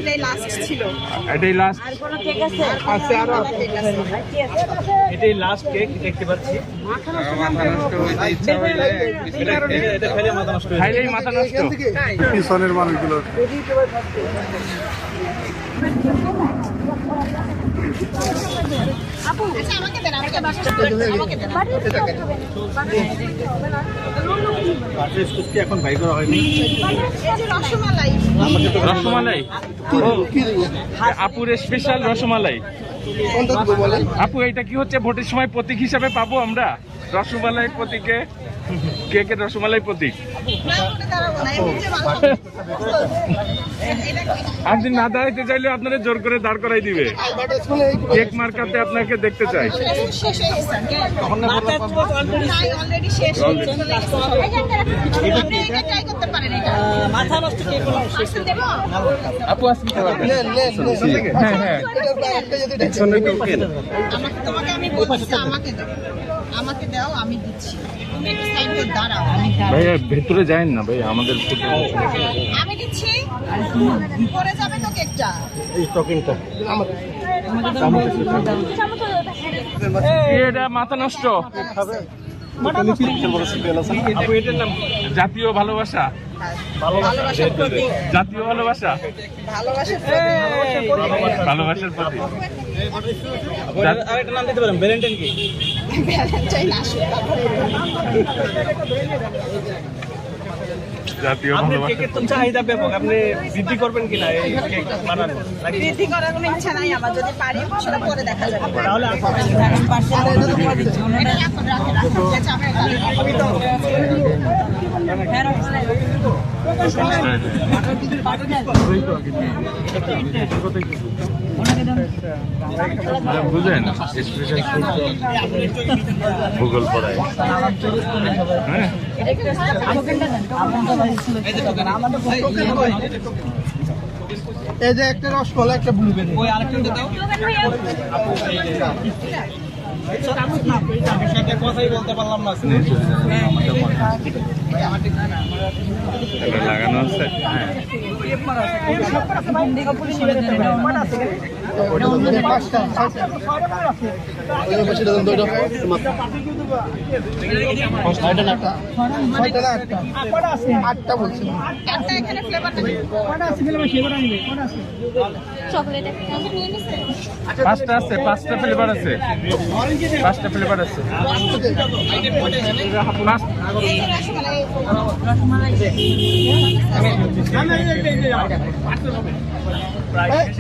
এটাই লাস্ট ছিল। এটাই লাস্ট। আর কোনো কেক আছে? আছে আরো কেক আছে। এটাই লাস্ট কেক দেখতে পাচ্ছি। মাথা নষ্ট হইতে ইচ্ছা হইলে এটা খেলে মাথা নষ্ট হয়ে খাইলেই মাথা নষ্ট। পিছনের মানুষগুলো আপু আচ্ছা আমাকে দেন, আমাকে দেন। বাটার স্কচ কি এখন বাই করা হয়নি? এই যে রসমালাই। রসমালাই। ও, আপুর স্পেশাল রসমালাই। আপু এটা কি হচ্ছে ভোটের সময় প্রতীক হিসাবে পাবো আমরা? রসমালাই প্রতীকে কেকের রসমালাই প্রতীক। না ওটা দাঁড়াবো না, এমনি যে ভালো। এটা কি? আপনি না দাঁড়াইতে চাইলে আপনারা জোর করে দাঁড় করাই দিবে। কেক মার্কাতে আপনাকে দেখতে চাই। শেষ হয়ে গেছে। নাই অলরেডি শেষ হয়ে গেছে। আপনি এটা ট্রাই করতে পারেন এটা। মাথা নষ্ট কেক হলো শেষ। আসলে দেবো? আপু আসুন হ্যাঁ হ্যাঁ তোমাকে আমি বলছি আমাকে দাও। আমাকে দাও, আমি দিচ্ছি। তুমি একটু সাইডে দাঁড়াও। ভাইয়া ভেতরে যায়েন না ভাই, আমাদের আমি দিচ্ছি। পরে যাবে তো কেকটা। এটা মাথা নষ্ট। আপু এটার নাম জাতীয় ভালোবাসা। ভালোবাসার প্রতীক। জাতীয় ভালোবাসা। ভালোবাসার প্রতীক। ভালোবাসার প্রতি আরেকটা নাম দিতে পারেন, ভ্যালেন্টাইন কেক। ভ্যালেন্টাইন আসুক তারপরে। জাতীয় আপনার ভালোবাসা। কেকের তো চাহিদা ব্যাপক, আপনি বৃদ্ধি করবেন কিনা এই কেক বানানো? নাকি বৃদ্ধি করার কোনো ইচ্ছা নাই আমার, যদি পারি সেটা পরে দেখা যাবে। তাহলে এটা রাখো, রাখো, রাখো। আচ্ছা, আমি বুঝেন স্পেশাল ভূগোল পড়ায় হ্যাঁ। এই যে একটা রসমালাই একটা ব্লুবেরি ওই আরেকটা দাও। সাথে কথাই বলতে পারলাম না। এটা লাগানো আছে হ্যাঁ। আটটা বলছি একটা এখানে ফ্লেভারটা চকলেট নিয়ে নিছে। পাঁচটা আছে, পাঁচটা ফ্লেভার আছে, পাঁচটা ফ্লেভার আছে। এই যে রসমালাই।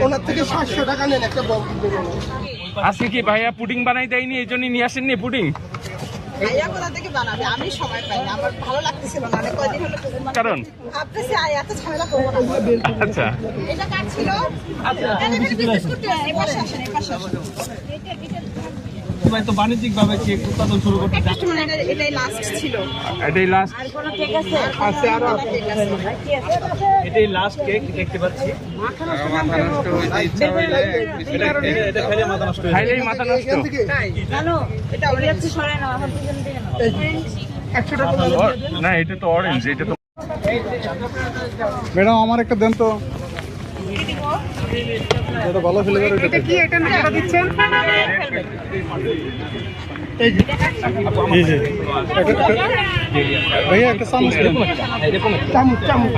ওনার থেকে 700 টাকা নেন একটা বক্স দেবেন। আজকে কি ভাইয়া পুডিং বানাই দেয়নি, এই জন্যই নিয়ে আসেননি পুডিং? ভাইয়া কোথা থেকে বানাবে? আমি সময় পাই না, আমার ভালো লাগতেছিল না। অনেক কয়দিন হলো পুডিং বানাতে। কারণ ভাবতেছি এত ঝামেলা করবো না। আচ্ছা এটা কার ছিল? এখানে বিজনেস করতে আসেন, এপাশে আসেন, এপাশে আসেন। ভাই তো বাণিজ্যিক ভাবে কেক উৎপাদন শুরু করতে একটা সময় এটাই লাস্ট ছিল। এটাই লাস্ট। আর কোনো কেক আছে? আছে আরো কেক আছে। এটাই লাস্ট কেক দেখতে পাচ্ছি। মাথা নষ্ট হইতে ইচ্ছা হইলে এটা খেলে মাথা নষ্ট হয়ে খাইলেই মাথা নষ্ট। এটা অলরেডি হচ্ছে সরাই নাও, এখন পিছন দিকে নাও। না এটা তো অরেঞ্জ, এটা তো ম্যাডাম আমার একটা দেন তো, এটা ভালো ফ্লেভার। এটা কি এটা নামটা দিচ্ছেন? এই যে ভাইয়া একটা চামচ দেন। চামচ চামচ